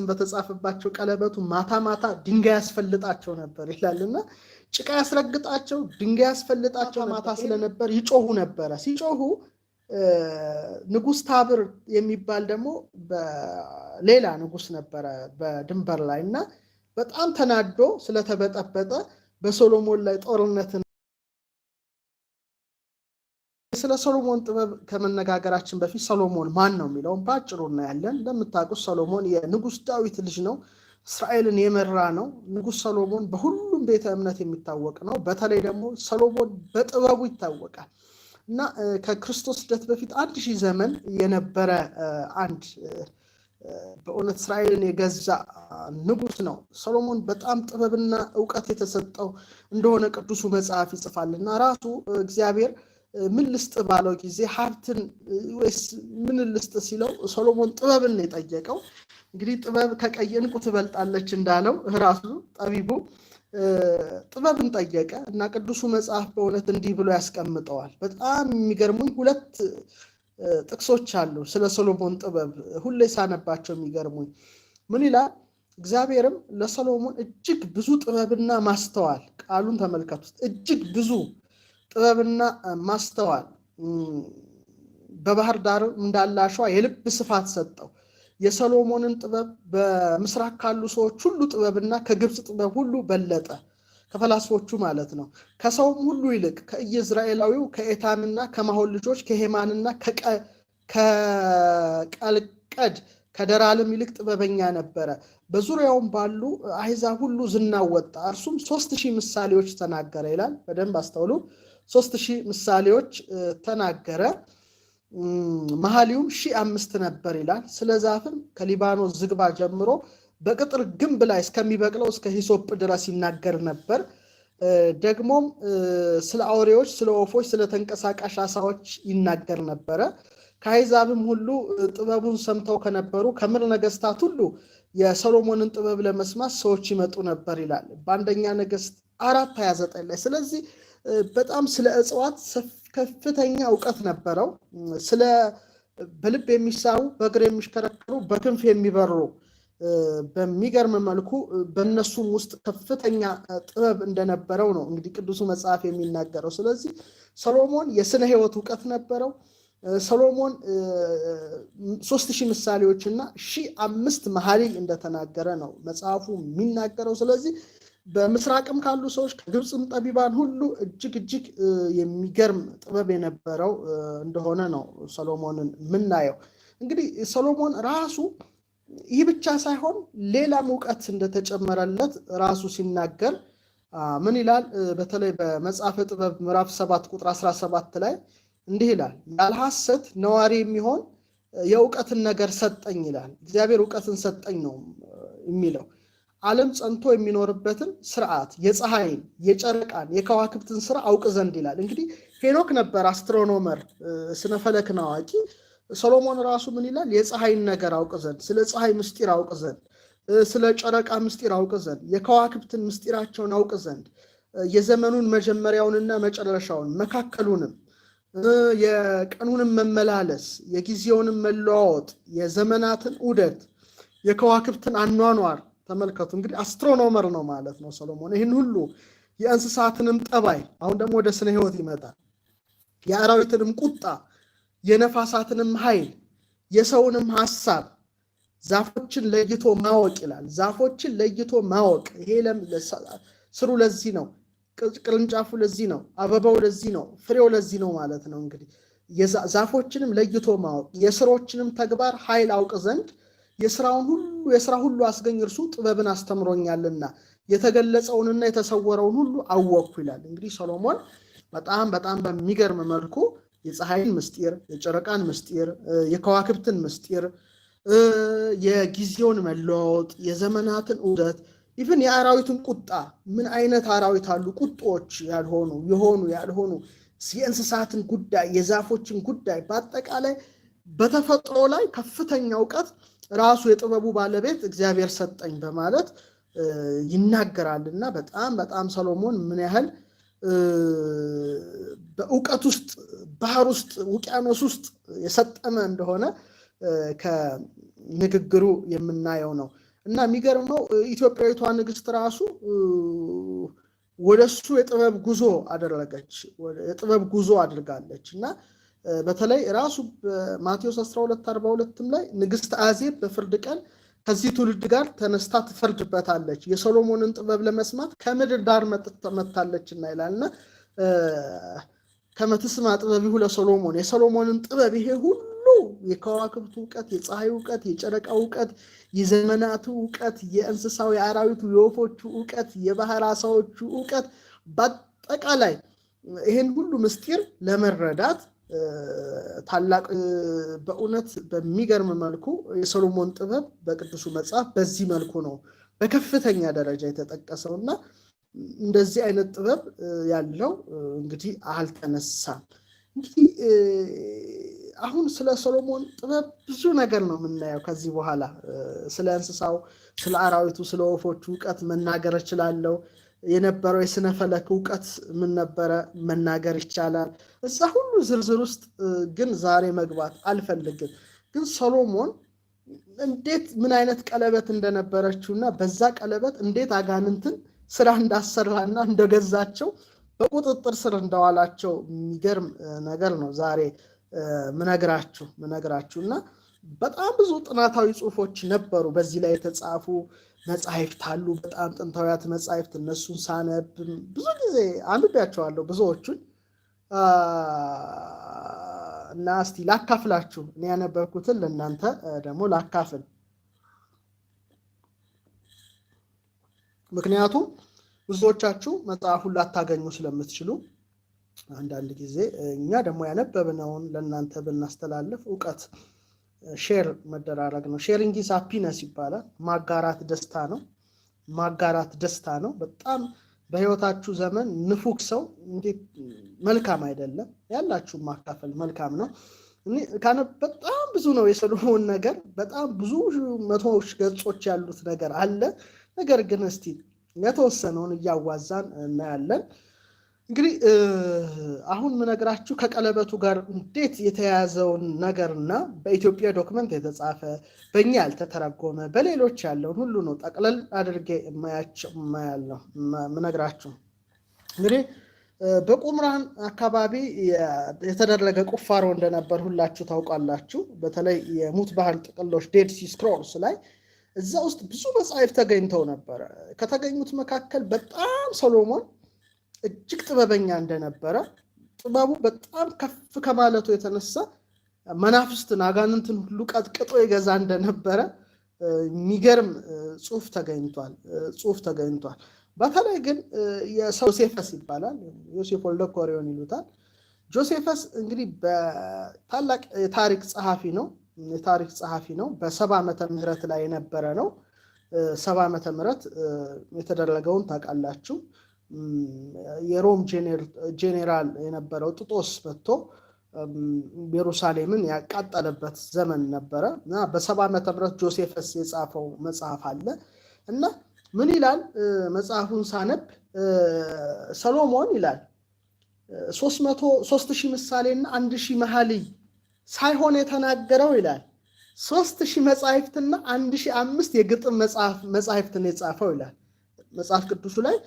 በተጻፈባቸው ቀለበቱ ማታ ማታ ድንጋይ ያስፈልጣቸው ነበር ይላልና ጭቃ ያስረግጣቸው ድንጋይ ያስፈልጣቸው ማታ ስለነበር ይጮሁ ነበረ። ሲጮሁ ንጉስ ታብር የሚባል ደግሞ በሌላ ንጉስ ነበረ በድንበር ላይና በጣም ተናዶ ስለተበጠበጠ በሶሎሞን ላይ ጦርነትን ስለ ሰሎሞን ጥበብ ከመነጋገራችን በፊት ሰሎሞን ማን ነው የሚለውን ባጭሩ እናያለን። እንደምታውቁት ሰሎሞን የንጉስ ዳዊት ልጅ ነው። እስራኤልን የመራ ነው። ንጉስ ሰሎሞን በሁሉም ቤተ እምነት የሚታወቅ ነው። በተለይ ደግሞ ሰሎሞን በጥበቡ ይታወቃል እና ከክርስቶስ ልደት በፊት 1000 ዘመን የነበረ አንድ በእውነት እስራኤልን የገዛ ንጉስ ነው። ሰሎሞን በጣም ጥበብና ዕውቀት የተሰጠው እንደሆነ ቅዱሱ መጽሐፍ ይጽፋልና ራሱ እግዚአብሔር ምን ልስጥ ባለው ጊዜ ሀብትን ወይስ ምን ልስጥ ሲለው ሰሎሞን ጥበብን ነው የጠየቀው። እንግዲህ ጥበብ ከቀይ ዕንቁ ትበልጣለች እንዳለው ራሱ ጠቢቡ ጥበብን ጠየቀ እና ቅዱሱ መጽሐፍ በእውነት እንዲህ ብሎ ያስቀምጠዋል። በጣም የሚገርሙኝ 2 ጥቅሶች አሉ ስለ ሰሎሞን ጥበብ ሁሌ ሳነባቸው የሚገርሙኝ። ምን ይላል? እግዚአብሔርም ለሰሎሞን እጅግ ብዙ ጥበብና ማስተዋል፣ ቃሉን ተመልከቱት፣ እጅግ ብዙ ጥበብና ማስተዋል በባህር ዳር እንዳለ አሸዋ የልብ ስፋት ሰጠው። የሰሎሞንን ጥበብ በምስራቅ ካሉ ሰዎች ሁሉ ጥበብና ከግብፅ ጥበብ ሁሉ በለጠ፣ ከፈላስፎቹ ማለት ነው። ከሰውም ሁሉ ይልቅ ከኢይዝራኤላዊው ከኤታንና ከማሆል ልጆች ከሄማንና ከቀልቀድ ከደራልም ይልቅ ጥበበኛ ነበረ። በዙሪያውም ባሉ አሕዛብ ሁሉ ዝናው ወጣ። እርሱም 3000 ምሳሌዎች ተናገረ ይላል። በደንብ አስተውሉ። 3000 ምሳሌዎች ተናገረ። መሐሊውም 5,000 ነበር ይላል። ስለ ዛፍም ከሊባኖስ ዝግባ ጀምሮ በቅጥር ግንብ ላይ እስከሚበቅለው እስከ ሂሶጵ ድረስ ይናገር ነበር። ደግሞም ስለ አውሬዎች፣ ስለ ወፎች፣ ስለ ተንቀሳቃሽ ዓሣዎች ይናገር ነበረ። ከአሕዛብም ሁሉ ጥበቡን ሰምተው ከነበሩ ከምድር ነገስታት ሁሉ የሰሎሞንን ጥበብ ለመስማት ሰዎች ይመጡ ነበር ይላል በአንደኛ ነገሥት 4:29 ላይ። ስለዚህ በጣም ስለ እጽዋት ከፍተኛ ዕውቀት ነበረው። ስለ በልብ የሚሳቡ በእግር የሚሽከረከሩ በክንፍ የሚበሩ በሚገርም መልኩ በእነሱም ውስጥ ከፍተኛ ጥበብ እንደነበረው ነው እንግዲህ ቅዱሱ መጽሐፍ የሚናገረው። ስለዚህ ሰሎሞን የስነ ሕይወት ዕውቀት ነበረው። ሰሎሞን 3000 ምሳሌዎችና 5,000 መሐሊል እንደተናገረ ነው መጽሐፉ የሚናገረው። ስለዚህ በምስራቅም ካሉ ሰዎች ከግብፅም ጠቢባን ሁሉ እጅግ የሚገርም ጥበብ የነበረው እንደሆነ ነው ሰሎሞንን የምናየው። እንግዲህ ሰሎሞን ራሱ ይህ ብቻ ሳይሆን ሌላም ዕውቀት እንደተጨመረለት ራሱ ሲናገር ምን ይላል? በተለይ በመጽሐፈ ጥበብ ምዕራፍ 7 ቁጥር 17 ላይ እንዲህ ይላል፣ ያለ ሐሰት ነዋሪ የሚሆን የዕውቀትን ነገር ሰጠኝ ይላል። እግዚአብሔር ዕውቀትን ሰጠኝ ነው የሚለው። ዓለም ጸንቶ የሚኖርበትን ስርዓት፣ የፀሐይን፣ የጨረቃን፣ የከዋክብትን ስራ አውቅ ዘንድ ይላል። እንግዲህ ሄኖክ ነበር አስትሮኖመር፣ ስነፈለክን አዋቂ። ሰሎሞን ራሱ ምን ይላል? የፀሐይን ነገር አውቅ ዘንድ፣ ስለ ፀሐይ ምስጢር አውቅ ዘንድ፣ ስለ ጨረቃ ምስጢር አውቅ ዘንድ፣ የከዋክብትን ምስጢራቸውን አውቅ ዘንድ፣ የዘመኑን መጀመሪያውንና መጨረሻውን መካከሉንም፣ የቀኑንም መመላለስ፣ የጊዜውንም መለዋወጥ፣ የዘመናትን ዑደት፣ የከዋክብትን አኗኗር ተመልከቱ። እንግዲህ አስትሮኖመር ነው ማለት ነው ሰሎሞን። ይህን ሁሉ የእንስሳትንም ጠባይ፣ አሁን ደግሞ ወደ ስነ ሕይወት ይመጣል፣ የአራዊትንም ቁጣ፣ የነፋሳትንም ኃይል፣ የሰውንም ሐሳብ፣ ዛፎችን ለይቶ ማወቅ ይላል። ዛፎችን ለይቶ ማወቅ፣ ይሄ ስሩ ለዚህ ነው፣ ቅርንጫፉ ለዚህ ነው፣ አበባው ለዚህ ነው፣ ፍሬው ለዚህ ነው ማለት ነው። እንግዲህ ዛፎችንም ለይቶ ማወቅ፣ የስሮችንም ተግባር ኃይል አውቅ ዘንድ የሥራ ሁሉ አስገኝ እርሱ ጥበብን አስተምሮኛልና የተገለጸውንና የተሰወረውን ሁሉ አወቅኩ ይላል። እንግዲህ ሰሎሞን በጣም በሚገርም መልኩ የፀሐይን ምስጢር፣ የጨረቃን ምስጢር፣ የከዋክብትን ምስጢር፣ የጊዜውን መለዋወጥ፣ የዘመናትን ዑደት፣ ኢቭን የአራዊትን ቁጣ፣ ምን አይነት አራዊት አሉ ቁጦች ያልሆኑ ያልሆኑ፣ የእንስሳትን ጉዳይ፣ የዛፎችን ጉዳይ፣ በአጠቃላይ በተፈጥሮ ላይ ከፍተኛ ዕውቀት ራሱ የጥበቡ ባለቤት እግዚአብሔር ሰጠኝ በማለት ይናገራልና በጣም ሰሎሞን ምን ያህል በዕውቀት ውስጥ ባህር ውስጥ ውቅያኖስ ውስጥ የሰጠመ እንደሆነ ከንግግሩ የምናየው ነው። እና የሚገርመው ኢትዮጵያዊቷ ንግስት ራሱ ወደሱ የጥበብ ጉዞ አደረገች የጥበብ ጉዞ አድርጋለች እና በተለይ ራሱ በማቴዎስ 12:42 ላይ ንግስት አዜብ በፍርድ ቀን ከዚህ ትውልድ ጋር ተነስታ ትፈርድበታለች የሶሎሞንን ጥበብ ለመስማት ከምድር ዳር መጥታለችና ይላልና ከመትስማ ጥበብ ለሶሎሞን የሶሎሞንን ጥበብ ይሄ ሁሉ የከዋክብቱ ዕውቀት የፀሐይ ዕውቀት የጨረቃ ዕውቀት የዘመናቱ ዕውቀት የእንስሳው የአራዊቱ የወፎቹ ዕውቀት የባህር ዓሳዎቹ ዕውቀት በአጠቃላይ ይሄን ሁሉ ምስጢር ለመረዳት ታላቅ በእውነት በሚገርም መልኩ የሶሎሞን ጥበብ በቅዱሱ መጽሐፍ በዚህ መልኩ ነው በከፍተኛ ደረጃ የተጠቀሰውና እንደዚህ አይነት ጥበብ ያለው እንግዲህ አልተነሳም። እንግዲህ አሁን ስለ ሶሎሞን ጥበብ ብዙ ነገር ነው የምናየው ከዚህ በኋላ ስለ እንስሳው ስለ አራዊቱ ስለ ወፎቹ ዕውቀት መናገር እችላለሁ የነበረው የስነ ፈለክ ዕውቀት ምን ነበረ መናገር ይቻላል እዛ ሁሉ ዝርዝር ውስጥ ግን ዛሬ መግባት አልፈልግም። ግን ሶሎሞን እንዴት ምን አይነት ቀለበት እንደነበረችውና በዛ ቀለበት እንዴት አጋንንትን ስራ እንዳሰራና እንደገዛቸው በቁጥጥር ስር እንደዋላቸው የሚገርም ነገር ነው ዛሬ ምነግራችሁና በጣም ብዙ ጥናታዊ ጽሁፎች ነበሩ በዚህ ላይ የተጻፉ መጻሕፍት አሉ በጣም ጥንታዊያት መጻሕፍት እነሱን ሳነብ ብዙ ጊዜ አንብቤያቸዋለሁ ብዙዎቹን እና እስቲ ላካፍላችሁ እኔ ያነበብኩትን ለእናንተ ደግሞ ላካፍል ምክንያቱም ብዙዎቻችሁ መጽሐፉን ላታገኙ ስለምትችሉ አንዳንድ ጊዜ እኛ ደግሞ ያነበብነውን ለእናንተ ብናስተላልፍ ዕውቀት ሼር መደራረግ ነው ሼሪንግ ኢዝ ሃፒነስ ይባላል ማጋራት ደስታ ነው በጣም በህይወታችሁ ዘመን ንፉክ ሰው እንዴት መልካም አይደለም ያላችሁ ማካፈል መልካም ነው በጣም ብዙ ነው የሶሎሞን ነገር በጣም ብዙ መቶዎች ገጾች ያሉት ነገር አለ ነገር ግን እስቲ የተወሰነውን እያዋዛን እናያለን እንግዲህ አሁን ምነግራችሁ ከቀለበቱ ጋር እንዴት የተያያዘውን ነገርና በኢትዮጵያ ዶክመንት የተጻፈ በእኛ ያልተተረጎመ በሌሎች ያለውን ሁሉ ነው ጠቅለል አድርጌ የማያለው ምነግራችሁ እንግዲህ በቁምራን አካባቢ የተደረገ ቁፋሮ እንደነበር ሁላችሁ ታውቃላችሁ በተለይ የሙት ባህል ጥቅሎች ዴድ ሲ ስክሮልስ ላይ እዛ ውስጥ ብዙ መጻሕፍት ተገኝተው ነበር ከተገኙት መካከል በጣም ሶሎሞን እጅግ ጥበበኛ እንደነበረ ጥበቡ በጣም ከፍ ከማለቱ የተነሳ መናፍስትን አጋንንትን ሁሉ ቀጥቅጦ ይገዛ እንደነበረ የሚገርም ጽሑፍ ተገኝቷል በተለይ ግን ጆሴፈስ ይባላል ዮሴፍ ወልደ ኮሪዮን ይሉታል ጆሴፈስ እንግዲህ በታላቅ የታሪክ ጸሐፊ ነው በ70 ዓመተ ምህረት ላይ የነበረ ነው 70 ዓመተ ምህረት የተደረገውን ታውቃላችሁ የሮም ጄኔራል የነበረው ጥጦስ መጥቶ ኢየሩሳሌምን ያቃጠለበት ዘመን ነበረ እና በ70 ዓመተ ምህረት ጆሴፈስ የጻፈው መጽሐፍ አለ እና ምን ይላል መጽሐፉን ሳነብ ሰሎሞን ይላል 3000 ምሳሌና 1000 መኃልይ ሳይሆን የተናገረው ይላል 3000 መጻሕፍትና 1005 የግጥም መጻሕፍትን የጻፈው ይላል መጽሐፍ ቅዱሱ ላይ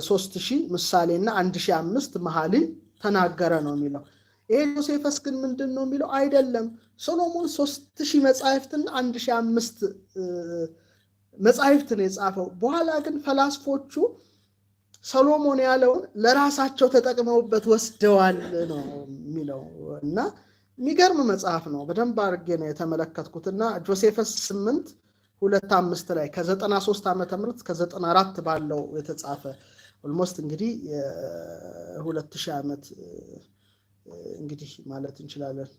3000 ምሳሌና 1005 መኃልይ ተናገረ ነው የሚለው ይሄ ጆሴፈስ ግን ምንድነው የሚለው አይደለም ሶሎሞን 3000 መጻሕፍትና 1005 መጻሕፍትን የጻፈው በኋላ ግን ፈላስፎቹ ሰሎሞን ያለውን ለራሳቸው ተጠቅመውበት ወስደዋል ነው የሚለው እና የሚገርም መጽሐፍ ነው በደንብ አድርጌ ነው የተመለከትኩትና ጆሴፈስ 8:2-5 ላይ ከ93 ዓመተ ምህረት ከ94 ባለው የተጻፈ ኦልሞስት እንግዲህ 2000 ዓመት እንግዲህ ማለት እንችላለን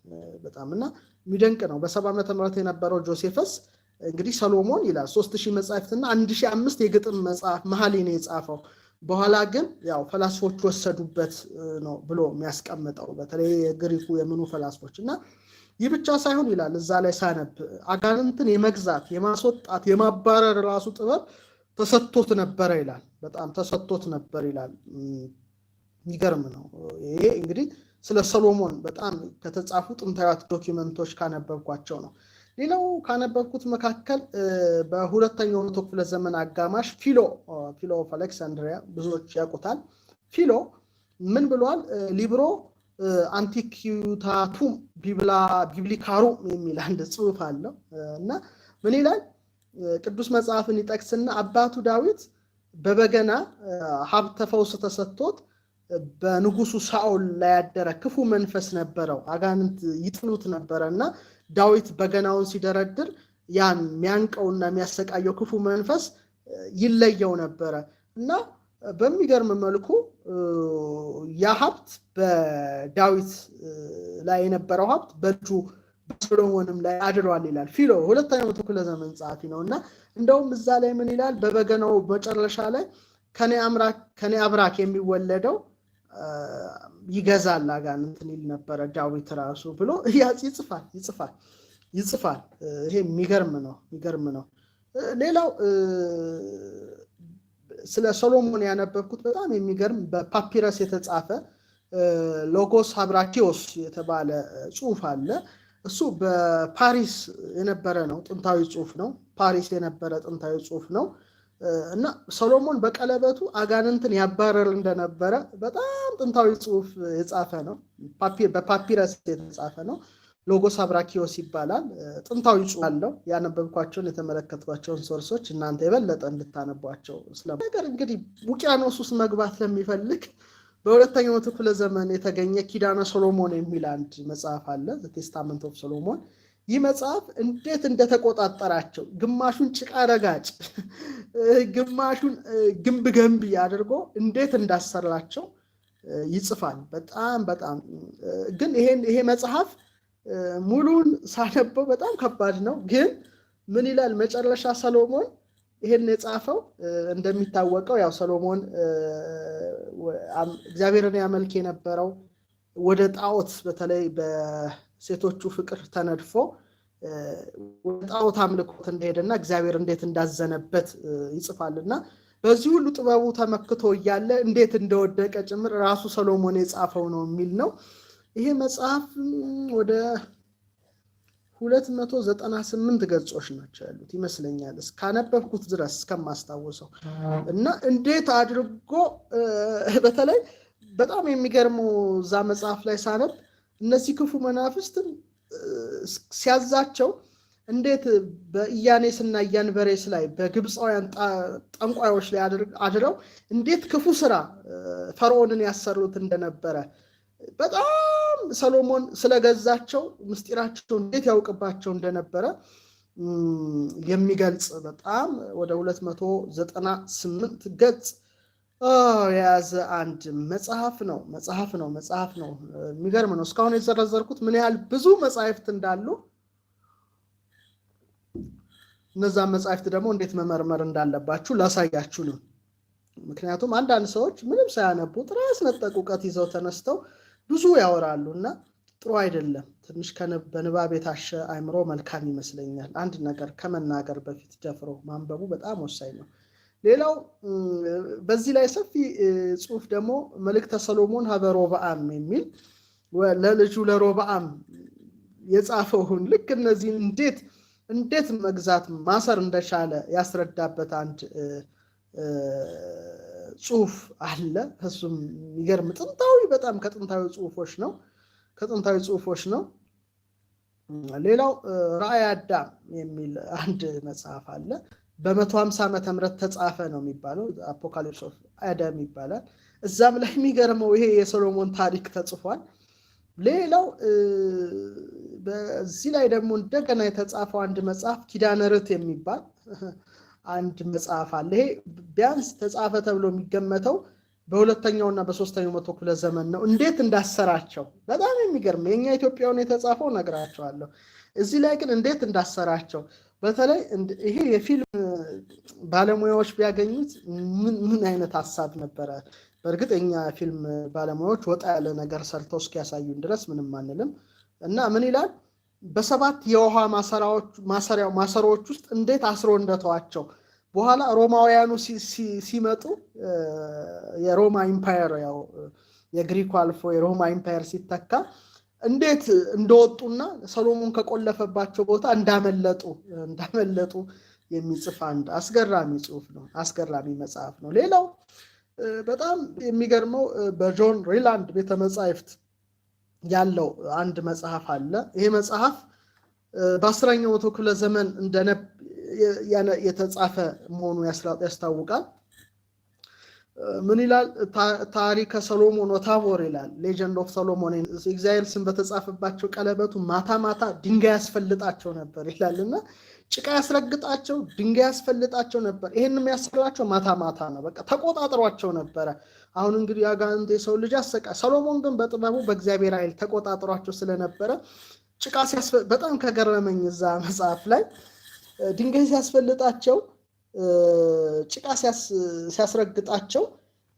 በጣምና የሚደንቅ ነው በ70 ዓመተ ምህረት የነበረው ጆሴፈስ እንግዲህ ሰሎሞን ይላል 3000 መጻሕፍትና 1005 የግጥም መጽሐፍ መኃልይ ነው የጻፈው በኋላ ግን ያው ፈላስፎች ወሰዱበት ነው ብሎ የሚያስቀምጠው በተለይ የግሪኩ የምኑ ፈላስፎችና ይህ ብቻ ሳይሆን ይላል እዛ ላይ ሳነብ አጋንንትን የመግዛት የማስወጣት የማባረር ራሱ ጥበብ ተሰጥቶት ነበር ይላል በጣም ተሰጥቶት ነበር ይላል ይገርም ነው ይሄ እንግዲህ ስለ ሰሎሞን በጣም ከተጻፉ ጥንታዊት ዶክመንቶች ካነበብኳቸው ነው ሌላው ካነበብኩት መካከል በሁለተኛው መቶ ክፍለ ዘመን አጋማሽ ፊሎ ኦፍ አሌክሳንድሪያ ብዙዎች ያውቁታል። ፊሎ ምን ብሏል? ሊብሮ አንቲኪዩታቱም ቢብሊካሩም የሚል አንድ ጽሑፍ አለው እና ምን ይላል? ቅዱስ መጽሐፍን ይጠቅስና አባቱ ዳዊት በበገና ሀብተ ፈውስ ተሰጥቶት በንጉሱ ሳኦል ላይ ያደረ ክፉ መንፈስ ነበረው፣ አጋንንት ይጥሉት ነበረና ዳዊት በገናውን ሲደረድር ያን የሚያንቀውና የሚያሰቃየው ክፉ መንፈስ ይለየው ነበረ እና በሚገርም መልኩ ያ ሀብት በዳዊት ላይ የነበረው ሀብት በልጁ በሰሎሞንም ላይ አድሯል ይላል ፊሎ። ሁለተኛው መቶ ክፍለ ዘመን ጸሐፊ ነውና እንደውም እዛ ላይ ምን ይላል? በበገናው መጨረሻ ላይ ከኔ አብራክ የሚወለደው ይገዛል አጋንንትን ይል ነበረ ዳዊት ራሱ ብሎ ይጽፋል። ይሄ የሚገርም ነው። ሌላው ስለ ሰሎሞን ያነበብኩት በጣም የሚገርም በፓፒረስ የተጻፈ ሎጎስ አብራኪዮስ የተባለ ጽሑፍ አለ። እሱ በፓሪስ የነበረ ነው፣ ጥንታዊ ጽሑፍ ነው። ፓሪስ የነበረ ጥንታዊ ጽሑፍ ነው እና ሰሎሞን በቀለበቱ አጋንንትን ያባረር እንደነበረ በጣም ጥንታዊ ጽሑፍ የጻፈ ነው። በፓፒረስ የተጻፈ ነው። ሎጎስ አብራኪዮስ ይባላል። ጥንታዊ ጽሑፍ አለው። ያነበብኳቸውን የተመለከትኳቸውን ሶርሶች እናንተ የበለጠ እንድታነቧቸው ነገር እንግዲህ ውቅያኖስ ውስጥ መግባት ለሚፈልግ በሁለተኛው መቶ ክፍለ ዘመን የተገኘ ኪዳነ ሶሎሞን የሚል አንድ መጽሐፍ አለ፣ ዘ ቴስታመንት ኦፍ ሶሎሞን። ይህ መጽሐፍ እንዴት እንደተቆጣጠራቸው ግማሹን ጭቃ ረጋጭ ግማሹን ግንብ ገንቢ አድርጎ እንዴት እንዳሰራቸው ይጽፋል። በጣም ግን ይሄ መጽሐፍ ሙሉን ሳነበው በጣም ከባድ ነው። ግን ምን ይላል መጨረሻ ሰሎሞን ይሄን የጻፈው? እንደሚታወቀው ያው ሰሎሞን እግዚአብሔርን ያመልክ የነበረው ወደ ጣዖት በተለይ በሴቶቹ ፍቅር ተነድፎ ወደ ጣዖት አምልኮት እንደሄደና እግዚአብሔር እንዴት እንዳዘነበት ይጽፋልና በዚህ ሁሉ ጥበቡ ተመክቶ እያለ እንዴት እንደወደቀ ጭምር ራሱ ሰሎሞን የጻፈው ነው የሚል ነው። ይሄ መጽሐፍ ወደ 298 ገጾች ናቸው ያሉት ይመስለኛል እስካነበብኩት ድረስ እስከማስታወሰው እና እንዴት አድርጎ በተለይ በጣም የሚገርመው እዛ መጽሐፍ ላይ ሳነብ እነዚህ ክፉ መናፍስትን ሲያዛቸው እንዴት በኢያኔስና ኢያንበሬስ ላይ በግብፃውያን ጠንቋዮች ላይ አድረው እንዴት ክፉ ስራ ፈርዖንን ያሰሩት እንደነበረ በጣም ሰሎሞን ስለገዛቸው ምስጢራቸው እንዴት ያውቅባቸው እንደነበረ የሚገልጽ በጣም ወደ 298 ገጽ የያዘ አንድ መጽሐፍ ነው። የሚገርም ነው። እስካሁን የዘረዘርኩት ምን ያህል ብዙ መጽሐፍት እንዳሉ እነዛ መጽሐፍት ደግሞ እንዴት መመርመር እንዳለባችሁ ላሳያችሁ ነው። ምክንያቱም አንዳንድ ሰዎች ምንም ሳያነቡ ጥራስ ነጠቅ ዕውቀት ይዘው ተነስተው ብዙ ያወራሉና ጥሩ አይደለም። ትንሽ በንባብ የታሸ አእምሮ መልካም ይመስለኛል። አንድ ነገር ከመናገር በፊት ደፍሮ ማንበቡ በጣም ወሳኝ ነው። ሌላው በዚህ ላይ ሰፊ ጽሑፍ ደግሞ መልእክተ ሰሎሞን ሀበ ሮብዓም የሚል ለልጁ ለሮብዓም የጻፈውን ልክ እነዚህ እንዴት መግዛት ማሰር እንደቻለ ያስረዳበት አንድ ጽሑፍ አለ። እሱም የሚገርም ጥንታዊ በጣም ከጥንታዊ ጽሑፎች ነው። ሌላው ራእየ አዳም የሚል አንድ መጽሐፍ አለ። በ150 ዓመተ ምህረት ተጻፈ ነው የሚባለው። አፖካሊፕስ ኦፍ አዳም ይባላል። እዛም ላይ የሚገርመው ይሄ የሶሎሞን ታሪክ ተጽፏል። ሌላው በዚህ ላይ ደግሞ እንደገና የተጻፈው አንድ መጽሐፍ ኪዳነ ርት የሚባል አንድ መጽሐፍ አለ። ይሄ ቢያንስ ተጻፈ ተብሎ የሚገመተው በሁለተኛውና በሶስተኛው መቶ ክፍለ ዘመን ነው። እንዴት እንዳሰራቸው በጣም የሚገርም የኛ ኢትዮጵያውን የተጻፈው ነግራቸዋለሁ። እዚህ ላይ ግን እንዴት እንዳሰራቸው በተለይ ይሄ የፊልም ባለሙያዎች ቢያገኙት ምን አይነት ሐሳብ ነበረ። በእርግጥ የኛ ፊልም ባለሙያዎች ወጣ ያለ ነገር ሰርተው እስኪያሳዩን ድረስ ምንም አንልም እና ምን ይላል በሰባት የውሃ ማሰሮዎች ውስጥ እንዴት አስሮ እንደተዋቸው በኋላ ሮማውያኑ ሲመጡ የሮማ ኢምፓየር ያው የግሪኩ አልፎ የሮማ ኢምፓየር ሲተካ እንዴት እንደወጡና ሰሎሞን ከቆለፈባቸው ቦታ እንዳመለጡ የሚጽፍ አንድ አስገራሚ ጽሑፍ ነው። አስገራሚ መጽሐፍ ነው። ሌላው በጣም የሚገርመው በጆን ሪላንድ ቤተ መጻሕፍት ያለው አንድ መጽሐፍ አለ። ይሄ መጽሐፍ በ10ኛው መቶ ክፍለ ዘመን የተጻፈ መሆኑ ያስታውቃል። ምን ይላል? ታሪከ ሰሎሞን ወታቦር ይላል። ሌጀንድ ኦፍ ሰሎሞን። እግዚአብሔር ስም በተጻፈባቸው ቀለበቱ ማታ ማታ ድንጋይ ያስፈልጣቸው ነበር ይላልና ጭቃ ያስረግጣቸው፣ ድንጋይ ያስፈልጣቸው ነበር። ይሄንም ያስፈላቸው ማታ ማታ ነው። በቃ ተቆጣጥሯቸው ነበረ። አሁን እንግዲህ አጋንንት የሰው ልጅ አሰቃ። ሰሎሞን ግን በጥበቡ በእግዚአብሔር ኃይል ተቆጣጥሯቸው ስለነበረ ጭቃ በጣም ከገረመኝ እዛ መጽሐፍ ላይ ድንጋይ ሲያስፈልጣቸው፣ ጭቃ ሲያስረግጣቸው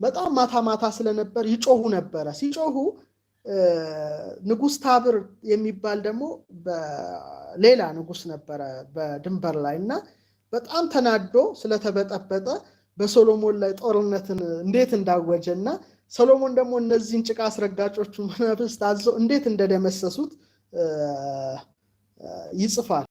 በጣም ማታ ማታ ስለነበር ይጮሁ ነበረ። ሲጮሁ ንጉሥ ታብር የሚባል ደግሞ ሌላ ንጉሥ ነበረ በድንበር ላይ እና በጣም ተናዶ ስለተበጠበጠ በሶሎሞን ላይ ጦርነትን እንዴት እንዳወጀ እና ሰሎሞን ደግሞ እነዚህን ጭቃ አስረጋጮቹ መናፍስት አዘው እንዴት እንደደመሰሱት ይጽፋል።